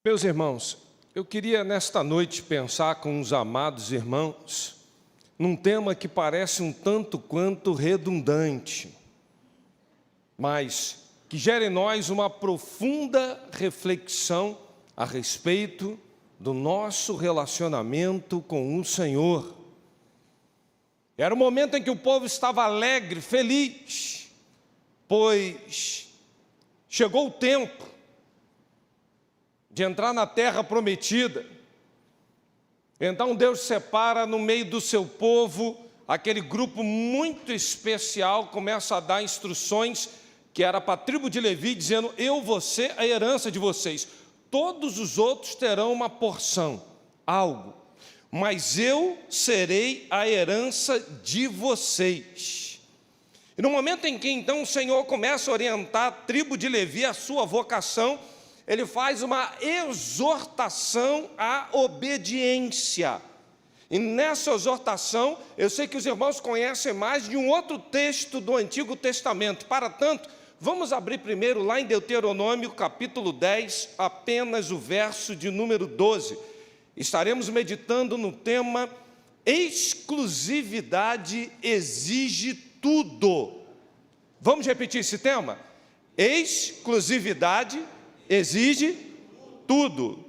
Meus irmãos, eu queria nesta noite pensar com os amados irmãos num tema que parece um tanto quanto redundante, mas que gera em nós uma profunda reflexão a respeito do nosso relacionamento com o Senhor. Era o momento em que o povo estava alegre, feliz, pois chegou o tempo de entrar na terra prometida. Então Deus separa no meio do seu povo aquele grupo muito especial, começa a dar instruções que era para a tribo de Levi, dizendo: eu vou ser a herança de vocês, todos os outros terão uma porção, algo, mas eu serei a herança de vocês. E no momento em que então o Senhor começa a orientar a tribo de Levi, a sua vocação, Ele faz uma exortação à obediência. E nessa exortação, eu sei que os irmãos conhecem mais de um outro texto do Antigo Testamento. Para tanto, vamos abrir primeiro lá em Deuteronômio, capítulo 10, apenas o verso de número 12. Estaremos meditando no tema: exclusividade exige tudo. Vamos repetir esse tema? Exclusividade exige tudo.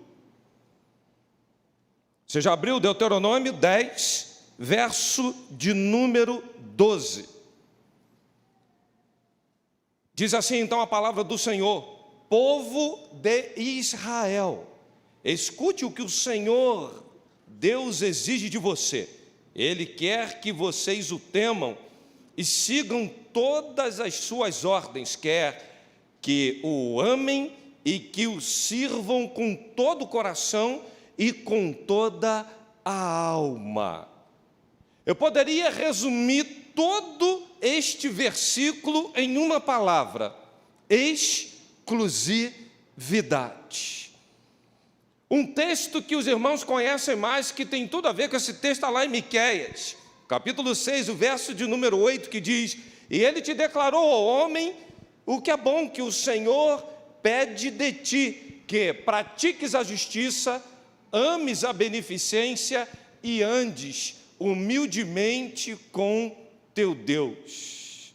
Você já abriu Deuteronômio 10, verso de número 12. Diz assim então a palavra do Senhor: povo de Israel, escute o que o Senhor Deus exige de você. Ele quer que vocês o temam e sigam todas as suas ordens, quer que o amem e que o sirvam com todo o coração e com toda a alma. Eu poderia resumir todo este versículo em uma palavra: exclusividade. Um texto que os irmãos conhecem mais, que tem tudo a ver com esse texto, está lá em Miqueias, capítulo 6, o verso de número 8, que diz: e ele te declarou, ó homem, o que é bom que o Senhor pede de ti, que pratiques a justiça, ames a beneficência e andes humildemente com teu Deus.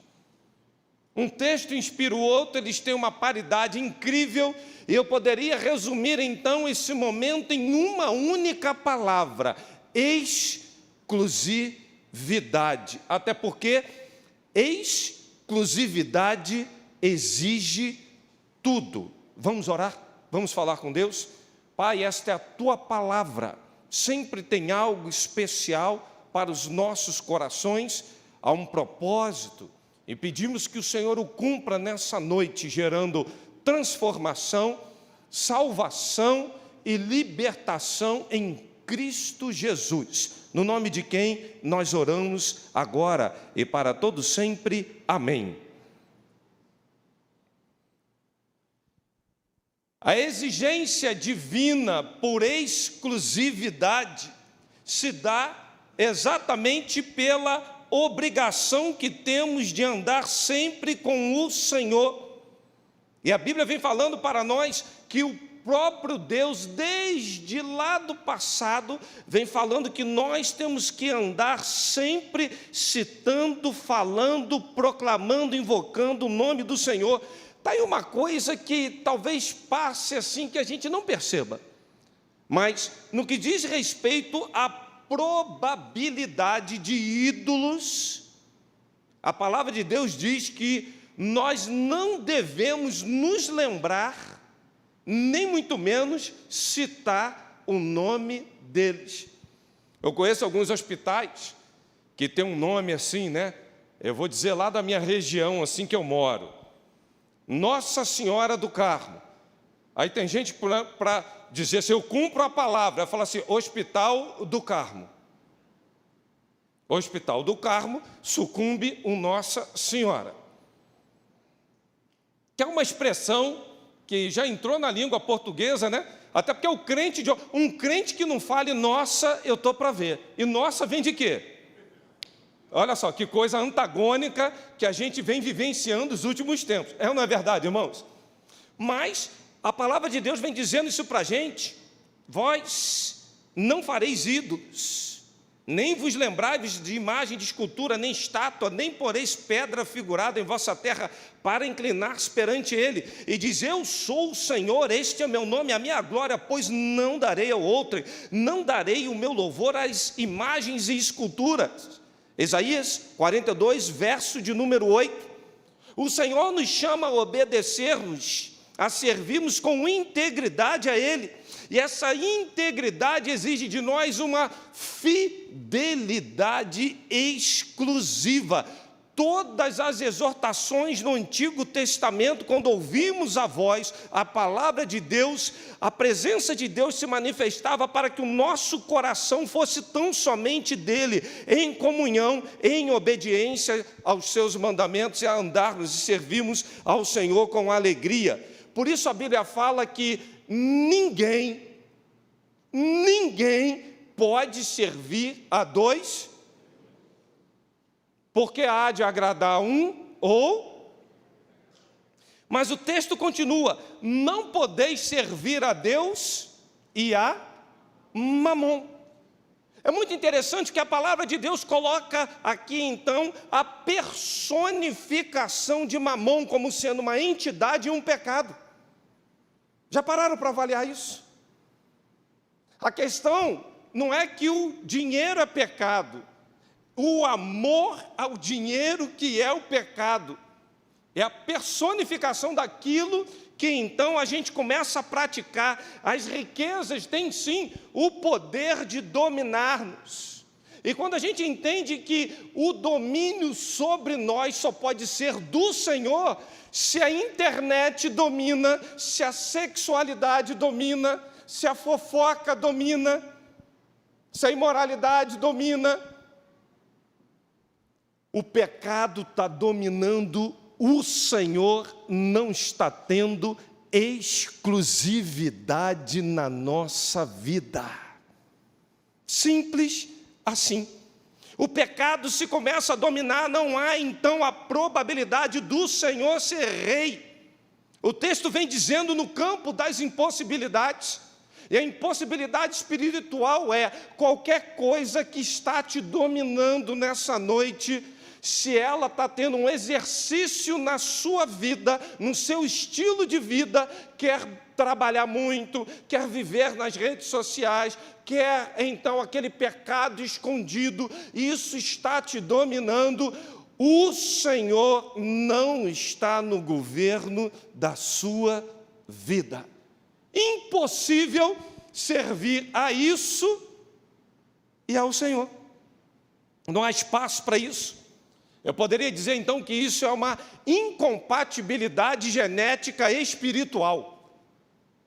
Um texto inspira o outro, eles têm uma paridade incrível, e eu poderia resumir então esse momento em uma única palavra: exclusividade. Até porque exclusividade exige tudo. Vamos orar? Vamos falar com Deus? Pai, esta é a Tua palavra, sempre tem algo especial para os nossos corações, há um propósito, e pedimos que o Senhor o cumpra nessa noite, gerando transformação, salvação e libertação em Cristo Jesus, no nome de quem nós oramos agora e para todo sempre. Amém. A exigência divina por exclusividade se dá exatamente pela obrigação que temos de andar sempre com o Senhor. E a Bíblia vem falando para nós que o próprio Deus, desde lá do passado, vem falando que nós temos que andar sempre citando, falando, proclamando, invocando o nome do Senhor. Está aí uma coisa que talvez passe assim, que a gente não perceba, mas no que diz respeito à probabilidade de ídolos, a palavra de Deus diz que nós não devemos nos lembrar, nem muito menos citar o nome deles. Eu conheço alguns hospitais que tem um nome assim, né? Eu vou dizer lá da minha região, assim que eu moro: Nossa Senhora do Carmo. Aí tem gente para dizer assim: eu cumpro a palavra, fala assim: Hospital do Carmo. Hospital do Carmo sucumbe o Nossa Senhora, que é uma expressão que já entrou na língua portuguesa, né? Até porque um crente que não fale nossa, eu estou para ver. E nossa vem de quê? Olha só, que coisa antagônica que a gente vem vivenciando nos últimos tempos. É ou não é verdade, irmãos? Mas A palavra de Deus vem dizendo isso para a gente: vós não fareis ídolos, nem vos lembrais de imagem de escultura, nem estátua, nem poreis pedra figurada em vossa terra, para inclinar-se perante ele, e diz: eu sou o Senhor, este é meu nome, a minha glória, pois não darei ao outro, não darei o meu louvor às imagens e esculturas. Isaías 42, verso de número 8. O Senhor nos chama a obedecermos, a servirmos com integridade a Ele, e essa integridade exige de nós uma fidelidade exclusiva. Todas as exortações no Antigo Testamento, quando ouvimos a voz, a palavra de Deus, a presença de Deus se manifestava para que o nosso coração fosse tão somente dele, em comunhão, em obediência aos seus mandamentos, e a andarmos e servirmos ao Senhor com alegria. Por isso a Bíblia fala que ninguém pode servir a dois, porque há de agradar um ou... Mas o texto continua: não podeis servir a Deus e a Mamon. É muito interessante que a palavra de Deus coloca aqui, então, a personificação de Mamon como sendo uma entidade e um pecado. Já pararam para avaliar isso? A questão não é que o dinheiro é pecado, o amor ao dinheiro que é o pecado, é a personificação daquilo que então a gente começa a praticar. As riquezas têm sim o poder de dominar-nos, e quando a gente entende que o domínio sobre nós só pode ser do Senhor, se a internet domina, se a sexualidade domina, se a fofoca domina, se a imoralidade domina, o pecado está dominando, o Senhor não está tendo exclusividade na nossa vida. Simples assim. O pecado se começa a dominar, não há então a probabilidade do Senhor ser rei. O texto vem dizendo no campo das impossibilidades, e a impossibilidade espiritual é qualquer coisa que está te dominando nessa noite. Se ela está tendo um exercício na sua vida, no seu estilo de vida, quer trabalhar muito, quer viver nas redes sociais, quer então aquele pecado escondido, isso está te dominando, o Senhor não está no governo da sua vida. Impossível servir a isso e ao Senhor. Não há espaço para isso. Eu poderia dizer então que isso é uma incompatibilidade genética espiritual.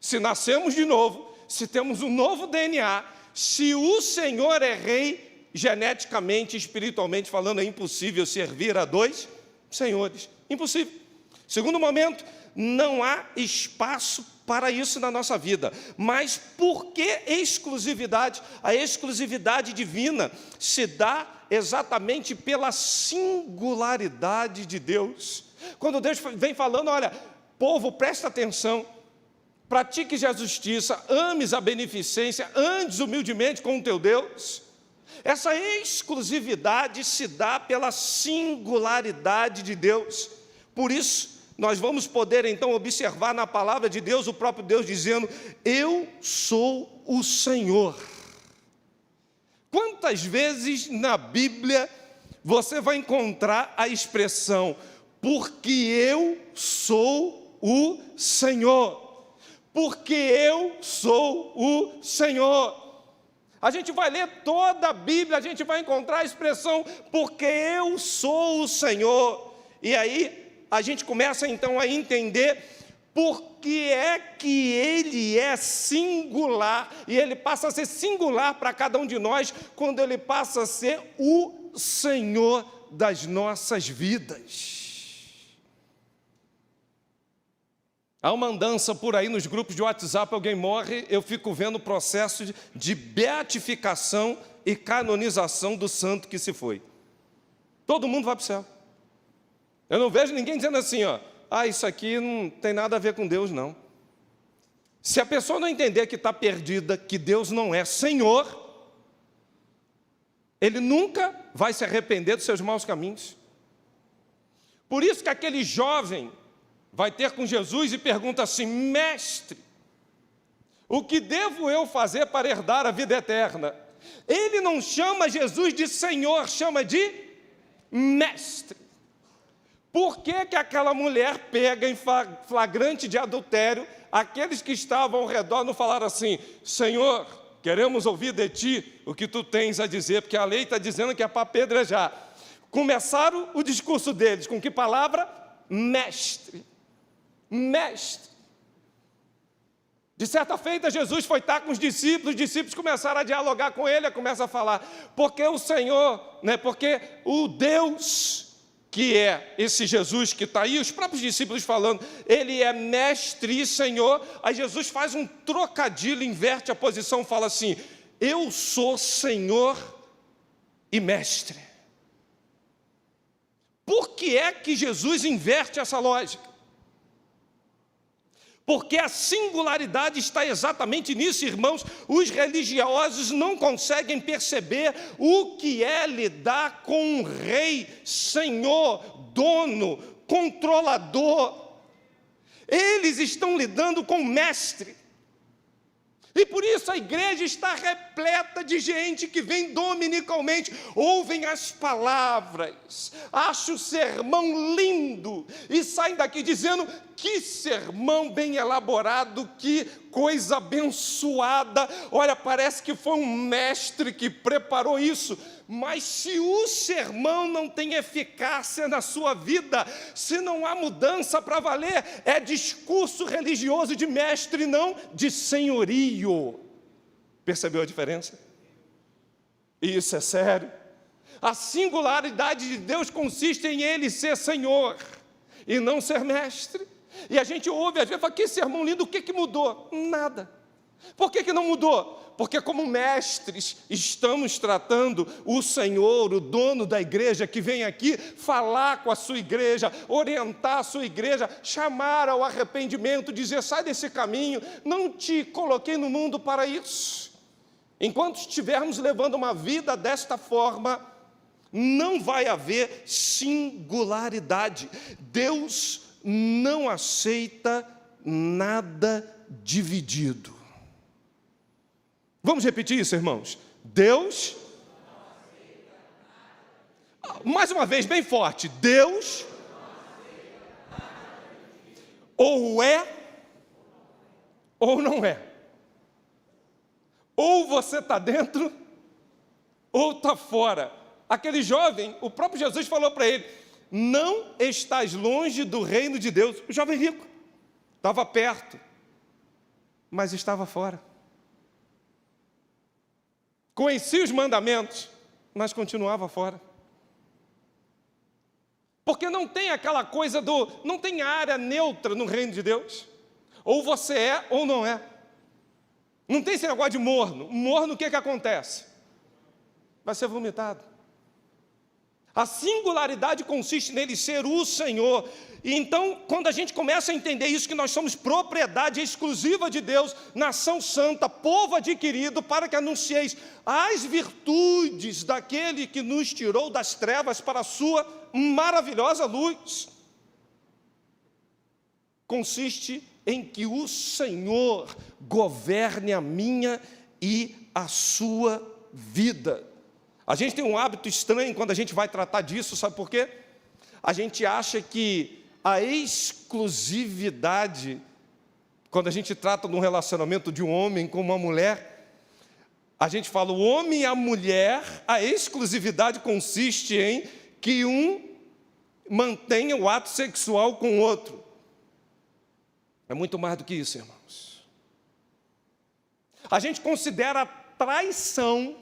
Se nascemos de novo, se temos um novo DNA, se o Senhor é rei, geneticamente, espiritualmente falando, é impossível servir a dois senhores. Impossível. Segundo momento, não há espaço para isso na nossa vida. Mas por que exclusividade? A exclusividade divina se dá exatamente pela singularidade de Deus. Quando Deus vem falando: olha, povo, presta atenção, pratiques a justiça, ames a beneficência, andes humildemente com o teu Deus. Essa exclusividade se dá pela singularidade de Deus. Por isso, nós vamos poder então observar na palavra de Deus o próprio Deus dizendo: eu sou o Senhor. Quantas vezes na Bíblia você vai encontrar a expressão porque eu sou o Senhor? Porque eu sou o Senhor. A gente vai ler toda a Bíblia, a gente vai encontrar a expressão porque eu sou o Senhor. E aí a gente começa então a entender por que é que Ele é singular, e Ele passa a ser singular para cada um de nós, quando Ele passa a ser o Senhor das nossas vidas. Há uma andança por aí nos grupos de WhatsApp, alguém morre, eu fico vendo o processo de beatificação e canonização do santo que se foi. Todo mundo vai para o céu. Eu não vejo ninguém dizendo assim, ó: ah, isso aqui não tem nada a ver com Deus, não. Se a pessoa não entender que está perdida, que Deus não é Senhor, ele nunca vai se arrepender dos seus maus caminhos. Por isso que aquele jovem vai ter com Jesus e pergunta assim: mestre, o que devo eu fazer para herdar a vida eterna? Ele não chama Jesus de Senhor, chama de mestre. Por que que aquela mulher pega em flagrante de adultério? Aqueles que estavam ao redor não falaram assim: Senhor, queremos ouvir de ti o que tu tens a dizer, porque a lei está dizendo que é para apedrejar. Começaram o discurso deles com que palavra? Mestre. Mestre. De certa feita, Jesus foi estar com os discípulos começaram a dialogar com ele, começa a falar, porque o Senhor, porque o Deus, que é esse Jesus que está aí, os próprios discípulos falando, ele é mestre e Senhor. Aí Jesus faz um trocadilho, inverte a posição, fala assim: eu sou Senhor e mestre. Por que é que Jesus inverte essa lógica? Porque a singularidade está exatamente nisso, irmãos. Os religiosos não conseguem perceber o que é lidar com um rei, senhor, dono, controlador. Eles estão lidando com um mestre. E por isso a igreja está repleta de gente que vem dominicalmente, ouvem as palavras, acham o sermão lindo e saem daqui dizendo: que sermão bem elaborado, que coisa abençoada. Olha, parece que foi um mestre que preparou isso. Mas se o sermão não tem eficácia na sua vida, se não há mudança para valer, é discurso religioso de mestre, não de senhorio. Percebeu a diferença? Isso é sério. A singularidade de Deus consiste em Ele ser Senhor e não ser mestre. E a gente ouve, às vezes, fala: que sermão lindo, o que mudou? Nada. Por que não mudou? Porque como mestres estamos tratando o Senhor, o dono da igreja, que vem aqui falar com a sua igreja, orientar a sua igreja, chamar ao arrependimento, dizer: sai desse caminho, não te coloquei no mundo para isso. Enquanto estivermos levando uma vida desta forma, não vai haver singularidade. Deus não aceita nada dividido. Vamos repetir isso, irmãos? Deus, mais uma vez, bem forte: Deus ou é ou não é. Ou você está dentro ou está fora. Aquele jovem, o próprio Jesus falou para ele: não estás longe do reino de Deus. O jovem rico estava perto, mas estava fora. Conhecia os mandamentos, mas continuava fora. Porque não tem aquela coisa não tem área neutra no reino de Deus. Ou você é ou não é. Não tem esse negócio de morno. Morno, o que acontece? Vai ser vomitado. A singularidade consiste nele ser o Senhor. E então, quando a gente começa a entender isso, que nós somos propriedade exclusiva de Deus, nação santa, povo adquirido, para que anuncieis as virtudes daquele que nos tirou das trevas para a sua maravilhosa luz, consiste em que o Senhor governe a minha e a sua vida. A gente tem um hábito estranho quando a gente vai tratar disso, sabe por quê? A gente acha que a exclusividade, quando a gente trata de um relacionamento de um homem com uma mulher, a gente fala: o homem e a mulher, a exclusividade consiste em que um mantenha o ato sexual com o outro. É muito mais do que isso, irmãos. A gente considera a traição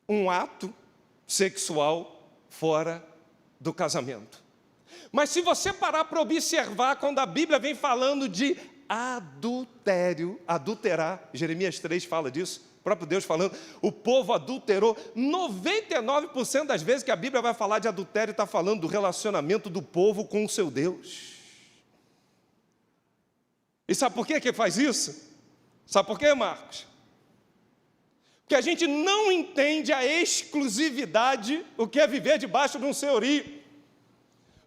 um ato sexual fora do casamento. Mas se você parar para observar, quando a Bíblia vem falando de adultério, adulterar, Jeremias 3 fala disso, o próprio Deus falando, o povo adulterou. 99% das vezes que a Bíblia vai falar de adultério, está falando do relacionamento do povo com o seu Deus. E sabe por que faz isso? Sabe por quê, Marcos? Porque a gente não entende a exclusividade, o que é viver debaixo de um senhorio.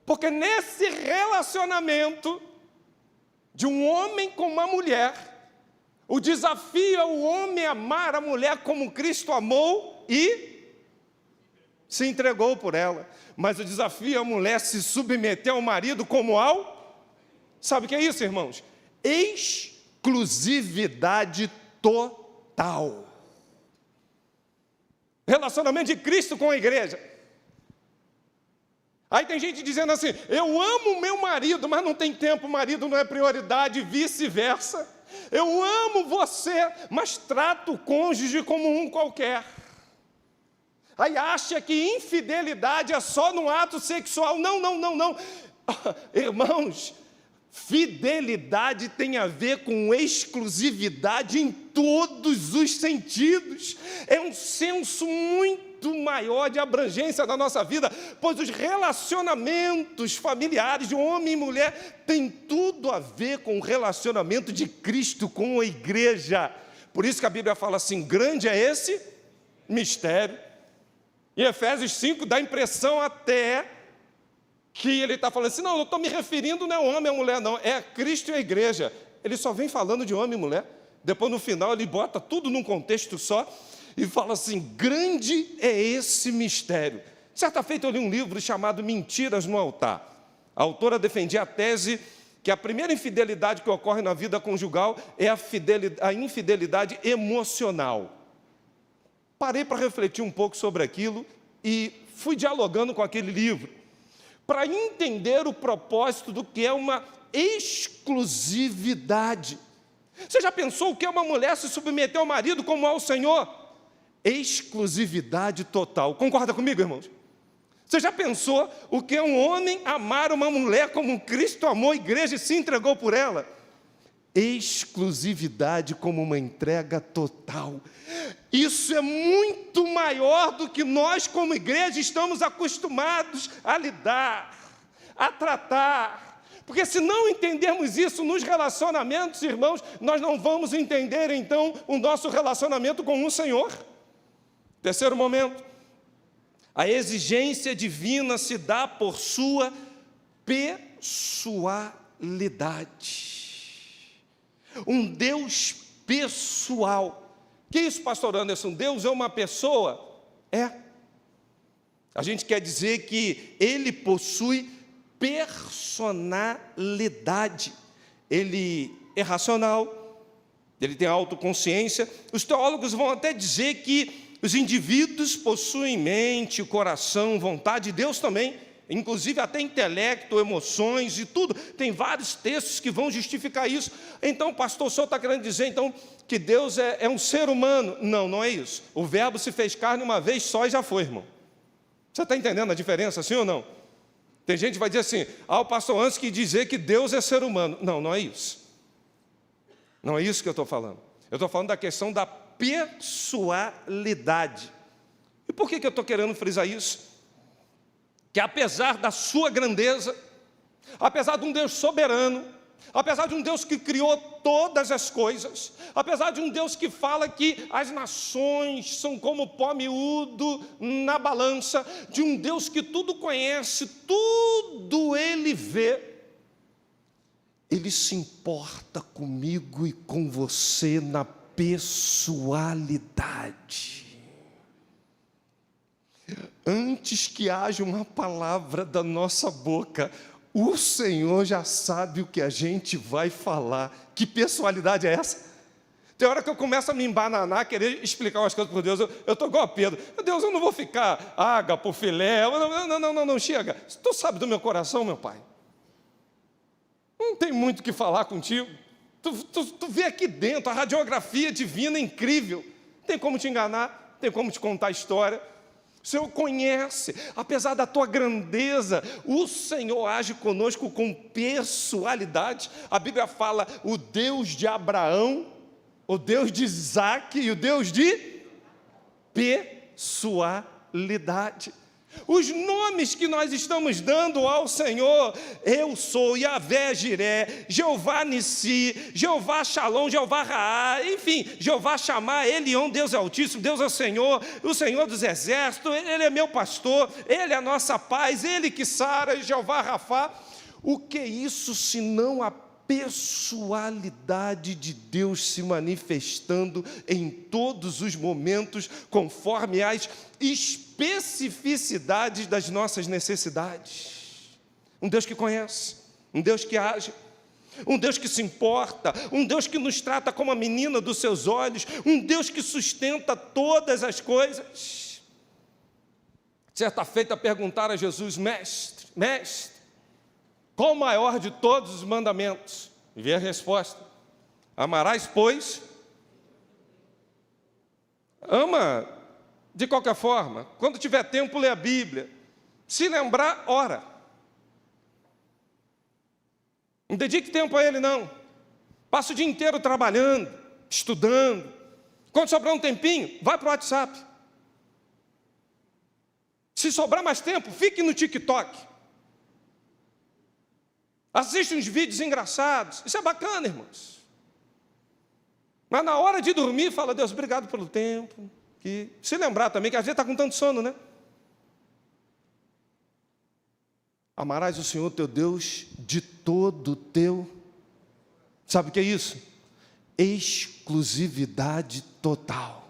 Porque nesse relacionamento de um homem com uma mulher, o desafio é o homem amar a mulher como Cristo amou e se entregou por ela. Mas o desafio é a mulher se submeter ao marido como ao... Sabe o que é isso, irmãos? Exclusividade total. Relacionamento de Cristo com a igreja. Aí tem gente dizendo assim, eu amo o meu marido, mas não tem tempo, o marido não é prioridade, vice-versa. Eu amo você, mas trato o cônjuge como um qualquer. Aí acha que infidelidade é só no ato sexual. Não. Irmãos, fidelidade tem a ver com exclusividade em todos os sentidos. É um senso muito maior de abrangência da nossa vida, pois os relacionamentos familiares de homem e mulher têm tudo a ver com o relacionamento de Cristo com a igreja. Por isso que a Bíblia fala assim, grande é esse mistério. Em Efésios 5 dá a impressão até que ele está falando assim, não, eu estou me referindo não é o homem e a mulher não, é Cristo e a igreja. Ele só vem falando de homem e mulher, depois no final ele bota tudo num contexto só, e fala assim, grande é esse mistério. Certa feita eu li um livro chamado Mentiras no Altar. A autora defendia a tese que a primeira infidelidade que ocorre na vida conjugal é a infidelidade emocional. Parei para refletir um pouco sobre aquilo e fui dialogando com aquele livro, para entender o propósito do que é uma exclusividade. Você já pensou o que é uma mulher se submeter ao marido como ao Senhor? Exclusividade total. Concorda comigo, irmãos? Você já pensou o que é um homem amar uma mulher como Cristo amou a igreja e se entregou por ela? Exclusividade como uma entrega total. Isso é muito maior do que nós como igreja estamos acostumados a lidar, a tratar. Porque se não entendermos isso nos relacionamentos, irmãos, nós não vamos entender então o nosso relacionamento com o Senhor. Terceiro momento, a exigência divina se dá por sua pessoalidade. Um Deus pessoal. Que isso, pastor Anderson? Deus é uma pessoa? É. A gente quer dizer que Ele possui personalidade. Ele é racional, Ele tem autoconsciência. Os teólogos vão até dizer que os indivíduos possuem mente, coração, vontade, Deus também, inclusive até intelecto, emoções e tudo. Tem vários textos que vão justificar isso. Então, pastor, o senhor está querendo dizer então que Deus é um ser humano? Não, não é isso. O verbo se fez carne uma vez só e já foi, irmão. Você está entendendo a diferença, sim ou não? Tem gente que vai dizer assim, o pastor antes que dizer que Deus é ser humano. Não, não é isso. Não é isso que eu estou falando. Eu estou falando da questão da pessoalidade. E por que eu estou querendo frisar isso? Que apesar da sua grandeza, apesar de um Deus soberano, apesar de um Deus que criou todas as coisas, apesar de um Deus que fala que as nações são como pó miúdo na balança, de um Deus que tudo conhece, tudo Ele vê, Ele se importa comigo e com você na pessoalidade. Antes que haja uma palavra da nossa boca, o Senhor já sabe o que a gente vai falar. Que pessoalidade é essa? Tem hora que eu começo a me embananar, querer explicar umas coisas para Deus. Eu estou igual a Pedro. Deus, eu não vou ficar ágapo, filé. Não, chega. Tu sabe do meu coração, meu Pai. Não tem muito o que falar contigo. Tu vê aqui dentro, a radiografia divina é incrível. Tem como te enganar, tem como te contar a história. O Senhor conhece, apesar da tua grandeza, o Senhor age conosco com pessoalidade. A Bíblia fala, o Deus de Abraão, o Deus de Isaac e o Deus de pessoalidade. Os nomes que nós estamos dando ao Senhor: eu sou Yahvé Jiré, Jeová Nissi, Jeová Shalom, Jeová Raá, enfim, Jeová Chamar, Elion, Deus é Altíssimo, Deus é o Senhor dos Exércitos, Ele é meu pastor, Ele é a nossa paz, Ele que sara, Jeová Rafá. O que é isso senão a pessoalidade de Deus se manifestando em todos os momentos, conforme as especificidades das nossas necessidades? Um Deus que conhece, um Deus que age, um Deus que se importa, um Deus que nos trata como a menina dos seus olhos, um Deus que sustenta todas as coisas. Certa feita perguntaram a Jesus: mestre, qual o maior de todos os mandamentos? E veio a resposta: amarás, pois. Ama de qualquer forma. Quando tiver tempo, lê a Bíblia. Se lembrar, ora. Não dedique tempo a Ele, não. Passa o dia inteiro trabalhando, estudando. Quando sobrar um tempinho, vai para o WhatsApp. Se sobrar mais tempo, fique no TikTok. Assiste uns vídeos engraçados. Isso é bacana, irmãos. Mas na hora de dormir, fala: Deus, obrigado pelo tempo. E se lembrar também que às vezes está com tanto sono, né? Amarás o Senhor teu Deus de todo o teu. Sabe o que é isso? Exclusividade total.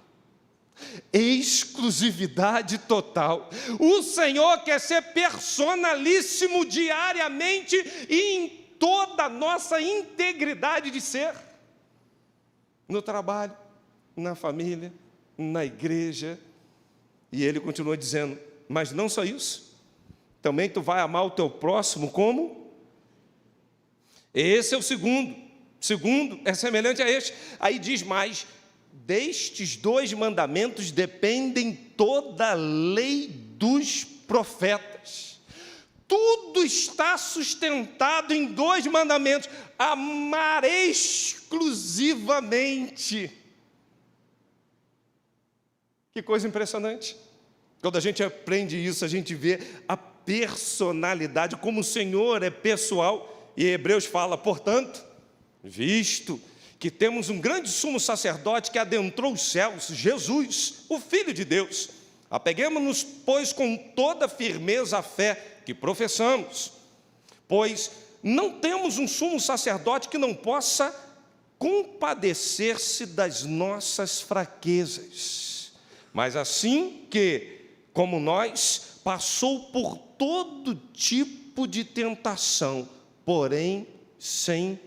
Exclusividade total. O Senhor quer ser personalíssimo diariamente e em toda a nossa integridade de ser. No trabalho, na família, na igreja. E ele continua dizendo: mas não só isso, também tu vai amar o teu próximo como? Esse é o segundo. Segundo é semelhante a este. Aí diz mais: destes 2 mandamentos dependem toda a lei dos profetas. Tudo está sustentado em 2 mandamentos: amar exclusivamente. Que coisa impressionante. Quando a gente aprende isso, a gente vê a personalidade, como o Senhor é pessoal. E Hebreus fala: portanto, visto que temos um grande sumo sacerdote que adentrou os céus, Jesus, o Filho de Deus, apeguemo-nos, pois, com toda firmeza à fé que professamos, pois não temos um sumo sacerdote que não possa compadecer-se das nossas fraquezas, mas assim que, como nós, passou por todo tipo de tentação, porém sem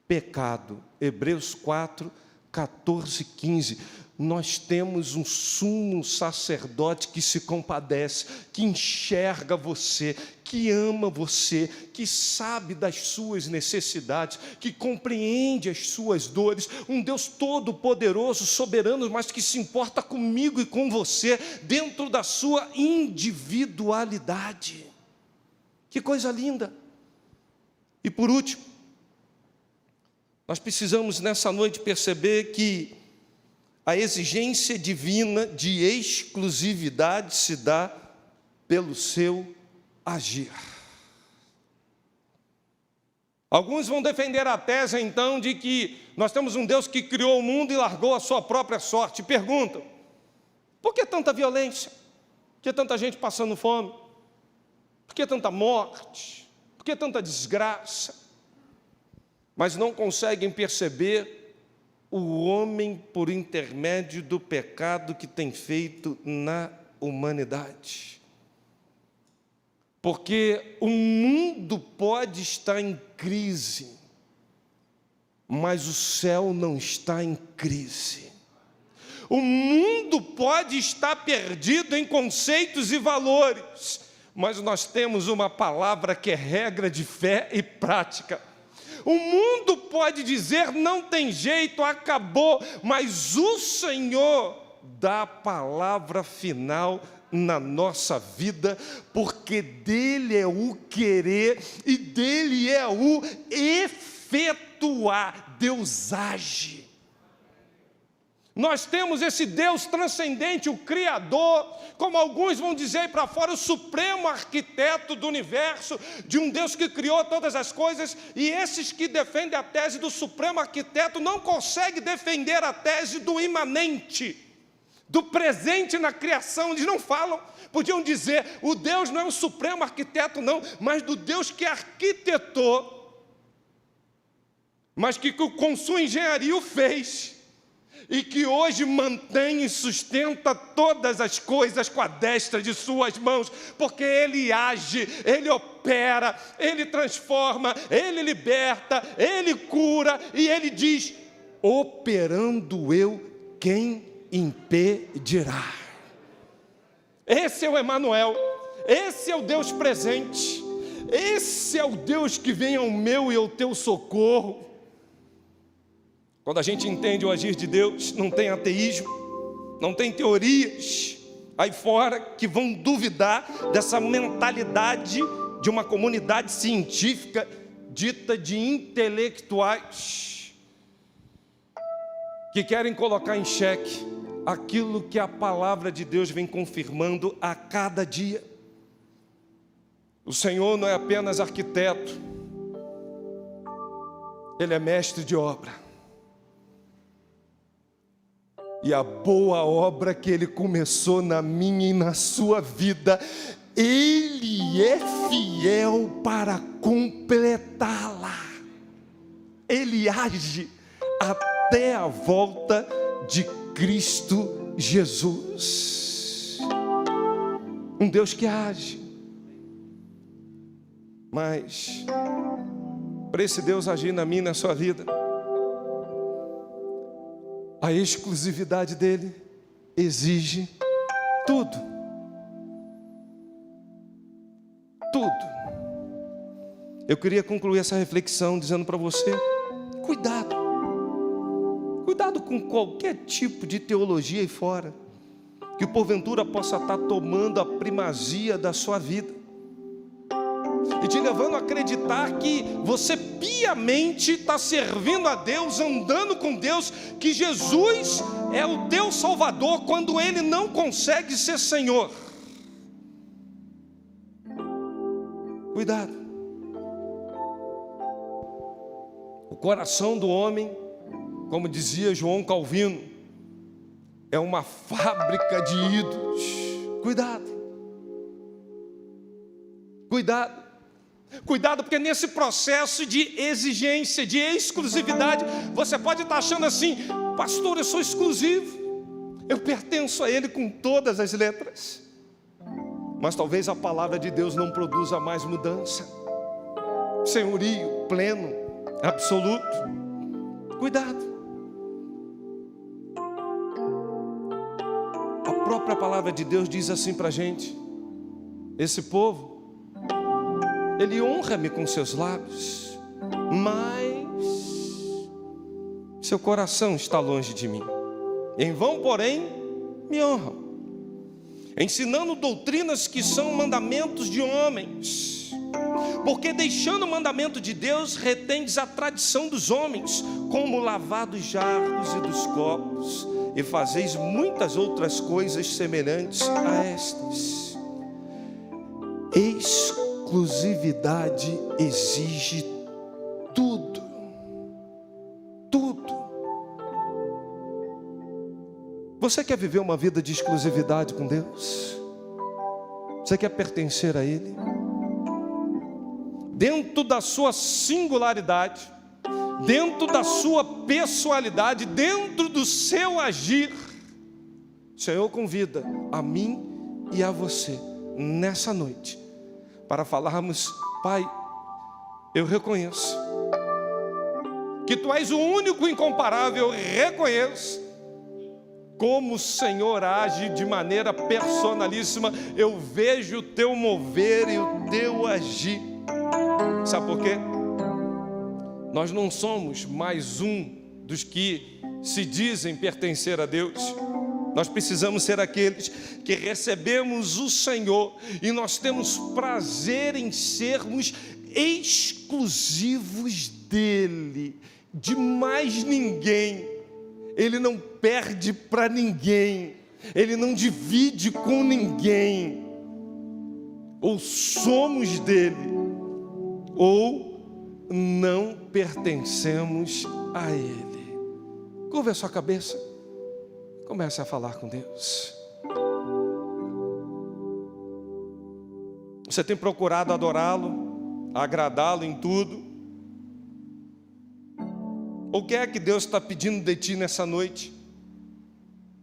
pecado. Hebreus 4, 14, 15. Nós temos um sumo sacerdote que se compadece, que enxerga você, que ama você, que sabe das suas necessidades, que compreende as suas dores, um Deus todo-poderoso, soberano, mas que se importa comigo e com você, dentro da sua individualidade. Que coisa linda! E por último, nós precisamos nessa noite perceber que a exigência divina de exclusividade se dá pelo seu agir. Alguns vão defender a tese, então, de que nós temos um Deus que criou o mundo e largou a sua própria sorte. Perguntam: por que tanta violência? Por que tanta gente passando fome? Por que tanta morte? Por que tanta desgraça? Mas não conseguem perceber o homem por intermédio do pecado que tem feito na humanidade. Porque o mundo pode estar em crise, mas o céu não está em crise. O mundo pode estar perdido em conceitos e valores, mas nós temos uma palavra que é regra de fé e prática. O mundo pode dizer: não tem jeito, acabou, mas o Senhor dá a palavra final na nossa vida, porque dele é o querer e dele é o efetuar. Deus age. Nós temos esse Deus transcendente, o Criador, como alguns vão dizer para fora, o supremo arquiteto do universo, de um Deus que criou todas as coisas, e esses que defendem a tese do supremo arquiteto não conseguem defender a tese do imanente, do presente na criação. Eles não falam, podiam dizer, o Deus não é o supremo arquiteto não, mas do Deus que arquitetou, mas que com sua engenharia o fez, e que hoje mantém e sustenta todas as coisas com a destra de suas mãos, porque Ele age, Ele opera, Ele transforma, Ele liberta, Ele cura, e Ele diz, operando eu, quem impedirá? Esse é o Emanuel, esse é o Deus presente, esse é o Deus que vem ao meu e ao teu socorro. Quando a gente entende o agir de Deus, não tem ateísmo, não tem teorias aí fora que vão duvidar dessa mentalidade de uma comunidade científica dita de intelectuais que querem colocar em xeque aquilo que a palavra de Deus vem confirmando a cada dia. O Senhor não é apenas arquiteto, Ele é mestre de obra. E a boa obra que Ele começou na minha e na sua vida, Ele é fiel para completá-la. Ele age até a volta de Cristo Jesus. Um Deus que age. Mas, para esse Deus agir na minha e na sua vida, a exclusividade dele exige tudo. Tudo. Eu queria concluir essa reflexão dizendo para você, cuidado. Cuidado com qualquer tipo de teologia aí fora, que porventura possa estar tomando a primazia da sua vida e te levando a acreditar que você piamente está servindo a Deus, andando com Deus, que Jesus é o teu Salvador, quando Ele não consegue ser Senhor. Cuidado. O coração do homem, como dizia João Calvino, é uma fábrica de ídolos. Cuidado. Cuidado. Cuidado, porque nesse processo de exigência, de exclusividade, você pode estar achando assim, pastor, eu sou exclusivo, eu pertenço a Ele com todas as letras, mas talvez a palavra de Deus não produza mais mudança, senhorio pleno, absoluto. Cuidado. A própria palavra de Deus diz assim para a gente, esse povo, ele honra-me com seus lábios, mas seu coração está longe de mim. Em vão, porém, me honram, ensinando doutrinas que são mandamentos de homens. Porque deixando o mandamento de Deus, retendes a tradição dos homens, como lavar dos jarros e dos copos, e fazeis muitas outras coisas semelhantes a estas. Exclusividade exige tudo, tudo. Você quer viver uma vida de exclusividade com Deus? Você quer pertencer a Ele? Dentro da sua singularidade, dentro da sua pessoalidade, dentro do seu agir, o Senhor convida a mim e a você nessa noite para falarmos, Pai, eu reconheço que Tu és o único incomparável, eu reconheço como o Senhor age de maneira personalíssima, eu vejo o Teu mover e o Teu agir. Sabe por quê? Nós não somos mais um dos que se dizem pertencer a Deus. Nós precisamos ser aqueles que recebemos o Senhor e nós temos prazer em sermos exclusivos dEle, de mais ninguém. Ele não perde para ninguém, Ele não divide com ninguém. Ou somos dele, ou não pertencemos a Ele. Curva a sua cabeça, comece a falar com Deus. Você tem procurado adorá-lo, agradá-lo em tudo? O que é que Deus está pedindo de ti nessa noite?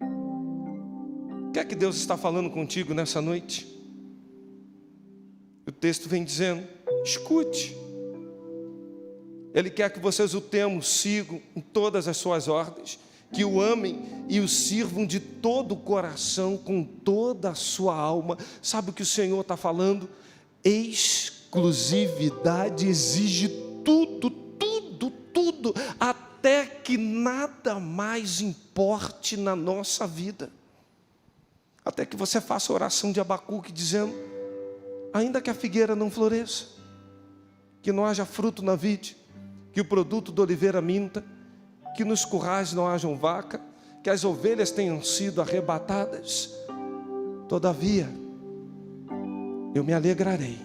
O que é que Deus está falando contigo nessa noite? O texto vem dizendo, escute. Ele quer que vocês o temam, sigam em todas as suas ordens, que o amem e o sirvam de todo o coração, com toda a sua alma. Sabe o que o Senhor está falando? Exclusividade exige tudo, até que nada mais importe na nossa vida. Até que você faça a oração de Abacuque dizendo, ainda que a figueira não floresça, que não haja fruto na vide, que o produto da oliveira minta, que nos currais não hajam vaca, que as ovelhas tenham sido arrebatadas, todavia eu me alegrarei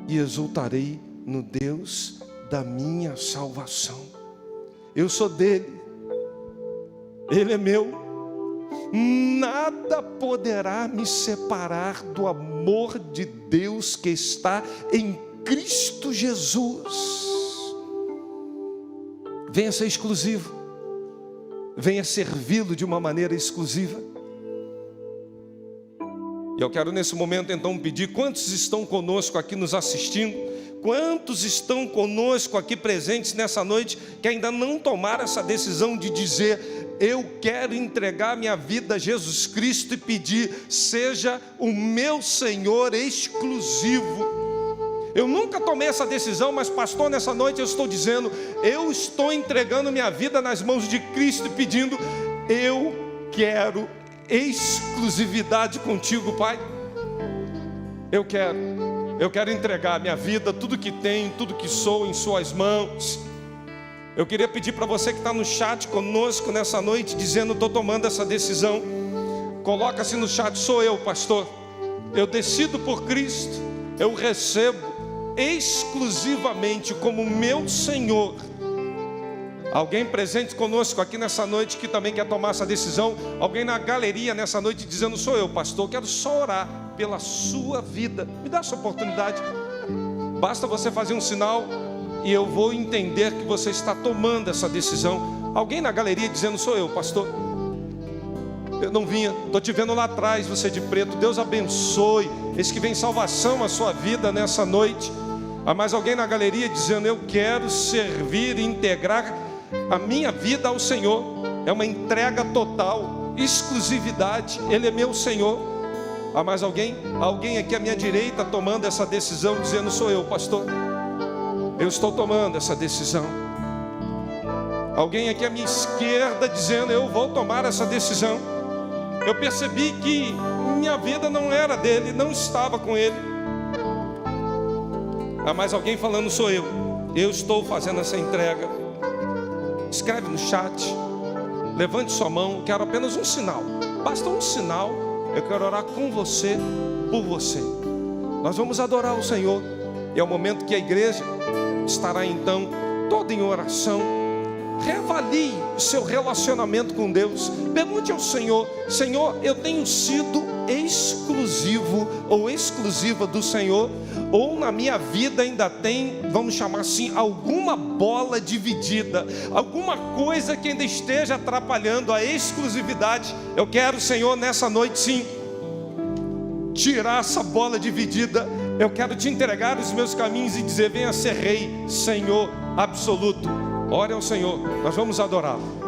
e exultarei no Deus da minha salvação. Eu sou dele, ele é meu. Nada poderá me separar do amor de Deus que está em Cristo Jesus. Venha ser exclusivo, venha servi-lo de uma maneira exclusiva. E eu quero nesse momento então pedir, quantos estão conosco aqui nos assistindo, quantos estão conosco aqui presentes nessa noite, que ainda não tomaram essa decisão de dizer, eu quero entregar minha vida a Jesus Cristo e pedir, seja o meu Senhor exclusivo. Eu nunca tomei essa decisão, mas pastor, nessa noite eu estou dizendo, eu estou entregando minha vida nas mãos de Cristo e pedindo, eu quero exclusividade contigo, Pai. Eu quero entregar minha vida, tudo que tenho, tudo que sou em suas mãos. Eu queria pedir para você que está no chat conosco nessa noite, dizendo, estou tomando essa decisão. Coloca-se no chat, sou eu, pastor. Eu decido por Cristo, eu recebo exclusivamente como meu Senhor. Alguém presente conosco aqui nessa noite que também quer tomar essa decisão? Alguém na galeria nessa noite dizendo, sou eu, pastor, quero só orar pela sua vida. Me dá essa oportunidade. Basta você fazer um sinal e eu vou entender que você está tomando essa decisão. Alguém na galeria dizendo, sou eu, pastor. Eu não vinha, estou te vendo lá atrás, você de preto. Deus abençoe. Eis que vem salvação à sua vida nessa noite. Há mais alguém na galeria dizendo, eu quero servir e integrar a minha vida ao Senhor. É uma entrega total, exclusividade. Ele é meu Senhor. Há mais alguém? Alguém aqui à minha direita tomando essa decisão, dizendo, sou eu, pastor. Eu estou tomando essa decisão. Alguém aqui à minha esquerda dizendo, eu vou tomar essa decisão. Eu percebi que minha vida não era dele, não estava com ele. Há mais alguém falando, sou eu. Eu estou fazendo essa entrega. Escreve no chat. Levante sua mão. Quero apenas um sinal. Basta um sinal. Eu quero orar com você, por você. Nós vamos adorar o Senhor. E é o momento que a igreja estará então toda em oração. Reavalie o seu relacionamento com Deus. Pergunte ao Senhor, Senhor, eu tenho sido exclusivo ou exclusiva do Senhor? Ou na minha vida ainda tem, vamos chamar assim, alguma bola dividida, alguma coisa que ainda esteja atrapalhando a exclusividade? Eu quero, Senhor, nessa noite sim, tirar essa bola dividida. Eu quero te entregar os meus caminhos e dizer, venha ser Rei, Senhor absoluto. Ore ao Senhor, nós vamos adorá-lo.